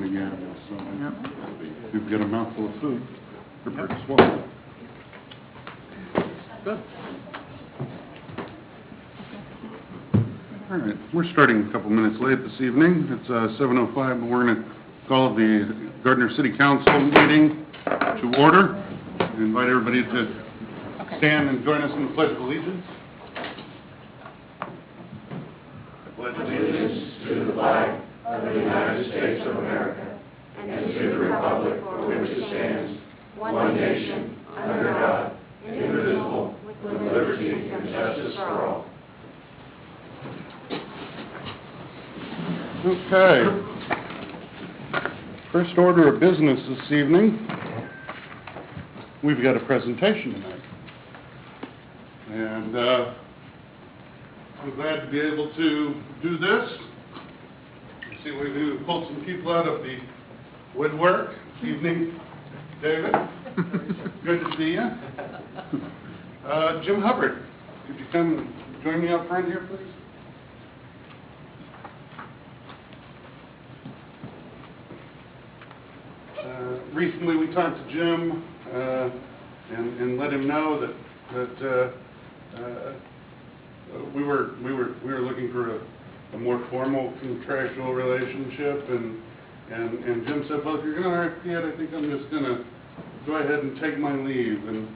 eating animals, so Yep. we've got a mouthful of food prepared to swallow. Good. All right, we're starting a couple minutes late this evening. It's 7:05, but we're going to call the Gardner City Council meeting to order. I invite everybody to stand and join us in the Pledge of Allegiance. I pledge allegiance to the flag of the United States of America and to the republic for which it stands, one nation, under God, indivisible, with liberty and justice for all. Okay. First order of business this evening, we've got a presentation tonight. And I'm glad to be able to do this. See, we've pulled some people out of the woodwork this evening. David, good to see you. Jim Hubbard, could you come and join me up front here, please? Recently, we talked to Jim and let him know that we were looking for a more formal contractual relationship, and Jim said, "Well, if you're going to RFP it, I think I'm just going to go ahead and take my leave." And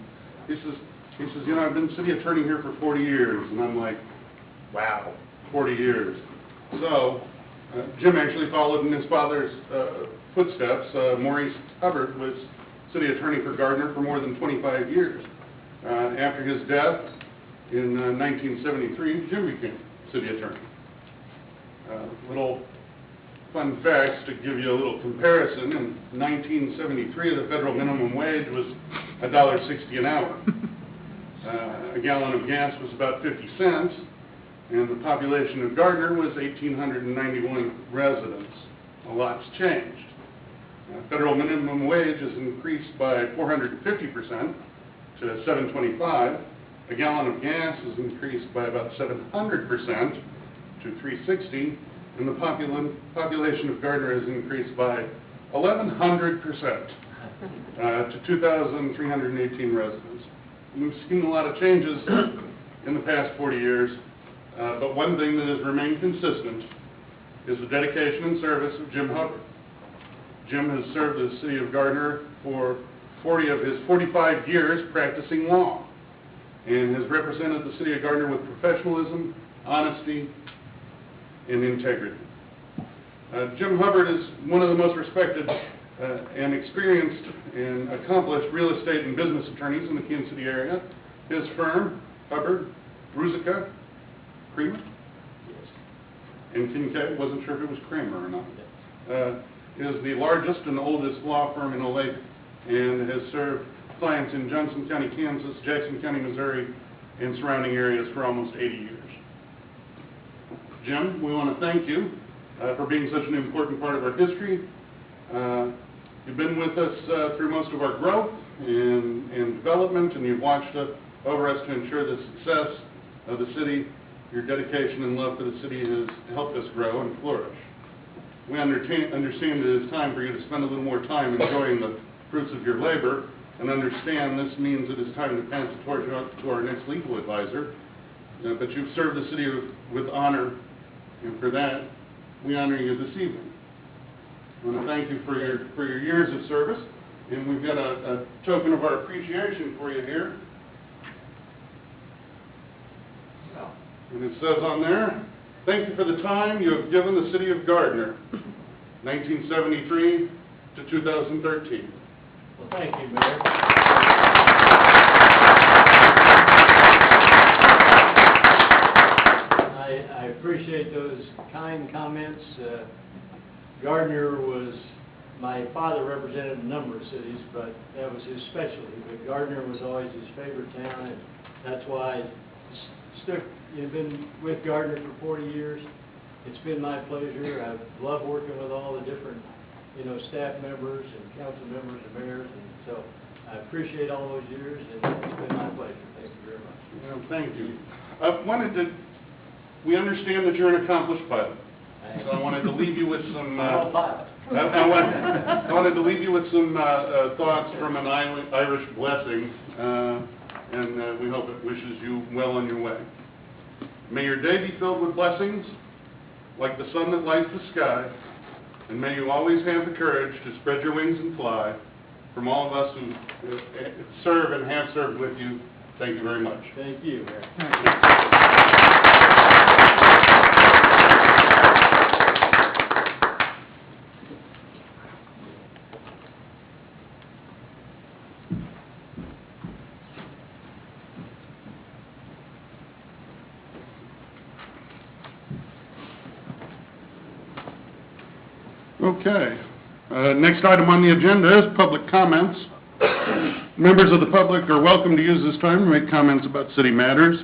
he says, "You know, I've been city attorney here for 40 years," and I'm like, "Wow, 40 years." So Jim actually followed in his father's footsteps. Maurice Hubbard was city attorney for Gardner for more than 25 years. After his death in 1973, Jim became city attorney. Little fun facts to give you a little comparison. In 1973, the federal minimum wage was $1.60 an hour. A gallon of gas was about 50 cents. And the population of Gardner was 1,891 residents. A lot's changed. Federal minimum wage has increased by 450% to $7.25. A gallon of gas has increased by about 700% to $3.60, and the population of Gardner has increased by 1,100% to 2,318 residents. And we've seen a lot of changes in the past 40 years. But one thing that has remained consistent is the dedication and service of Jim Hubbard. Jim has served the city of Gardner for 40 of his 45 years practicing law, and has represented the city of Gardner with professionalism, honesty, and integrity. Jim Hubbard is one of the most respected and experienced and accomplished real estate and business attorneys in the Kansas City area. His firm, Hubbard, Ruzicka, Kramer? Yes. And Kincaid, wasn't sure if it was Kramer or not, is the largest and oldest law firm in Olathe, and has served clients in Johnson County, Kansas, Jackson County, Missouri, and surrounding areas for almost 80 years. Jim, we want to thank you for being such an important part of our history. You've been with us through most of our growth and development, and you've watched over us to ensure the success of the city. Your dedication and love for the city has helped us grow and flourish. We understand that it is time for you to spend a little more time enjoying the fruits of your labor, and understand this means it is time to pass the torch to our next legal advisor. But you've served the city with honor, and for that, we honor you this evening. I want to thank you for your years of service, and we've got a token of our appreciation for you here. And it says on there, "Thank you for the time you have given the city of Gardner, 1973 to 2013. Well, thank you, Mayor. I appreciate those kind comments. Gardner was, my father represented a number of cities, but that was his specialty. But Gardner was always his favorite town, and that's why You've been with Gardner for 40 years. It's been my pleasure. I've loved working with all the different, staff members and council members and mayors, and so I appreciate all those years, and it's been my pleasure. Thank you very much. Well, thank you. We understand that you're an accomplished pilot, so I wanted to leave you with some I wanted to leave you with some thoughts from an Irish blessing, and we hope it wishes you well on your way. May your day be filled with blessings, like the sun that lights the sky, and may you always have the courage to spread your wings and fly. From all of us who serve and have served with you, thank you very much. Thank you, Mayor. Okay. Next item on the agenda is public comments. Members of the public are welcome to use this time to make comments about city matters.